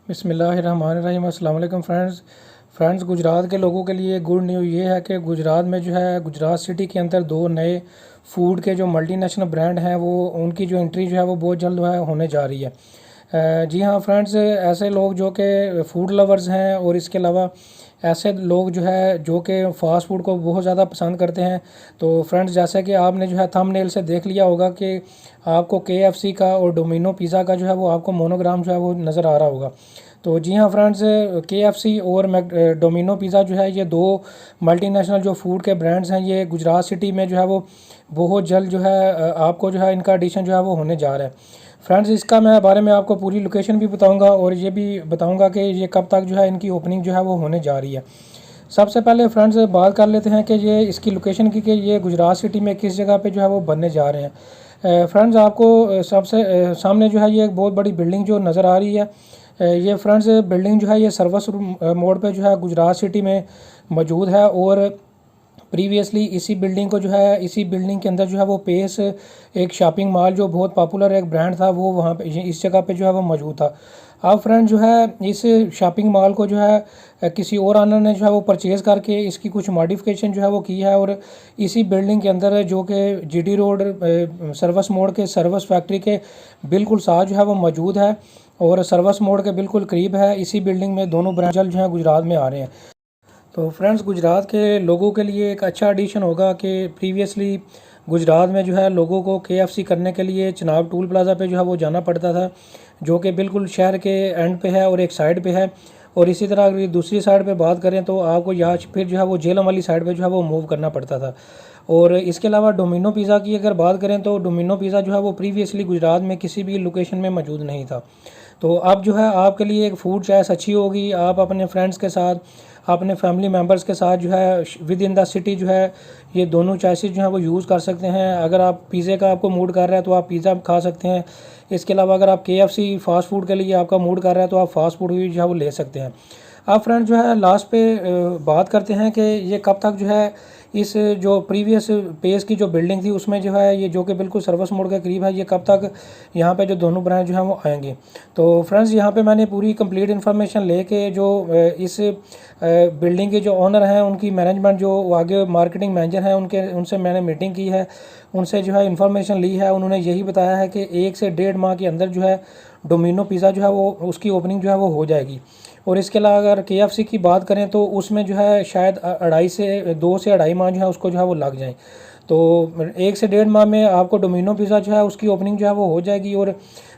बिस्मिल्लाहिर्रहमानिर्रहीम। अस्सलाम वालेकुम फ्रेंड्स, गुजरात के लोगों के लिए गुड न्यूज़ ये है कि गुजरात में जो है गुजरात सिटी के अंदर दो नए फूड के जो मल्टीनेशनल ब्रांड हैं वो उनकी जो एंट्री जो है वो बहुत जल्द है होने जा रही है। जी हाँ फ्रेंड्स, ऐसे लोग जो कि फ़ूड लवर्स हैं और इसके अलावा ऐसे लोग जो है जो कि फ़ास्ट फूड को बहुत ज़्यादा पसंद करते हैं। तो फ्रेंड्स, जैसे कि आपने जो है थंबनेल से देख लिया होगा कि आपको KFC का और डोमिनो पिज़्ज़ा का जो है वो आपको मोनोग्राम जो है वो नज़र आ रहा होगा। तो जी हाँ फ्रेंड्स, KFC और डोमिनो पिज़्ज़ा जो है ये दो मल्टीनेशनल जो फूड के ब्रांड्स हैं, ये गुजरात सिटी में जो है वो बहुत जल्द जो है आपको जो है इनका एडिशन जो है वो होने जा रहा है। फ्रेंड्स, इसका मैं बारे में आपको पूरी लोकेशन भी बताऊंगा और ये भी बताऊंगा कि ये कब तक जो है इनकी ओपनिंग जो है वो होने जा रही है। सबसे पहले फ्रेंड्स बात कर लेते हैं कि ये इसकी लोकेशन की कि ये गुजरात सिटी में किस जगह पे जो है वो बनने जा रहे हैं। फ्रेंड्स, आपको सबसे सामने जो है ये एक बहुत बड़ी बिल्डिंग जो नज़र आ रही है। ये फ्रेंड्स बिल्डिंग जो है ये सर्विस मोड़ पे जो है गुजरात सिटी में मौजूद है और प्रीवियसली इसी बिल्डिंग को जो है इसी बिल्डिंग के अंदर जो है वो पेस एक शॉपिंग मॉल जो बहुत पॉपुलर एक ब्रांड था वो वहाँ पे इस जगह पे जो है वो मौजूद था। अब फ्रेंड जो है इस शॉपिंग मॉल को जो है किसी और ऑनर ने जो है वो परचेज़ करके इसकी कुछ मॉडिफिकेशन जो है वो की है और इसी बिल्डिंग के अंदर जो कि GT रोड सर्विस मोड़ के सर्विस फैक्ट्री के बिल्कुल साथ जो है वो मौजूद है और सर्विस मोड़ के बिल्कुल करीब है। इसी बिल्डिंग में दोनों ब्रांच जो है गुजरात में आ रहे हैं। तो फ्रेंड्स, गुजरात के लोगों के लिए एक अच्छा एडिशन होगा कि प्रीवियसली गुजरात में जो है लोगों को KFC करने के लिए चनाब टूल प्लाज़ा पे जो है वो जाना पड़ता था, जो कि बिल्कुल शहर के एंड पे है और एक साइड पे है। और इसी तरह अगर दूसरी साइड पे बात करें तो आपको यहाँ फिर जो है वो जेलम वाली साइड पे जो है वो मूव करना पड़ता था। और इसके अलावा डोमिनो पिज़्ज़ा की अगर बात करें तो डोमिनो पिज़्ज़ा जो है वो प्रीवियसली गुजरात में किसी भी लोकेशन में मौजूद नहीं था। तो अब जो है आपके लिए एक फ़ूड चॉइस अच्छी होगी। आप अपने फ्रेंड्स के साथ, अपने फैमिली मेम्बर्स के साथ जो है विद इन द सिटी जो है ये दोनों चॉइसेस जो है वो यूज़ कर सकते हैं। अगर आप पिज़्ज़े का आपको मूड कर रहा है तो आप पिज़्ज़ा खा सकते हैं। इसके अलावा अगर आप KFC फास्ट फूड के लिए आपका मूड कर रहा है तो आप फास्ट फूड भी जो है वो ले सकते हैं। अब फ्रेंड जो है लास्ट पे बात करते हैं कि ये कब तक जो है इस जो प्रीवियस पेस की जो बिल्डिंग थी उसमें जो है ये जो कि बिल्कुल सर्विस मोड़ के करीब है, ये कब तक यहाँ पे जो दोनों ब्रांच जो है वो आएंगे। तो फ्रेंड्स, यहाँ पे मैंने पूरी कंप्लीट इन्फॉर्मेशन लेके जो इस बिल्डिंग के जो ओनर हैं उनकी मैनेजमेंट जो आगे मार्केटिंग मैनेजर हैं उनसे मैंने मीटिंग की है, उनसे जो है इन्फॉर्मेशन ली है। उन्होंने यही बताया है कि 1 से 1.5 माह के अंदर जो है डोमिनो पिज़्ज़ा जो है वो उसकी ओपनिंग जो है वो हो जाएगी। और इसके अलावा अगर KFC की बात करें तो उसमें जो है शायद 2 से 2.5 माह जो है उसको जो है वो लग जाएँ। तो 1 से 1.5 माह में आपको डोमिनो पिज़्ज़ा जो है उसकी ओपनिंग जो है वो हो जाएगी और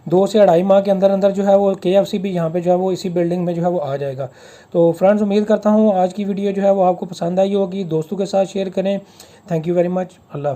2 से 2.5 माह के अंदर अंदर जो है वो KFC भी यहाँ पे जो है वो इसी बिल्डिंग में जो है वो आ जाएगा। तो फ्रेंड्स, उम्मीद करता हूँ आज की वीडियो जो है वो आपको पसंद आई होगी। दोस्तों के साथ शेयर करें। Thank you very much. Allah.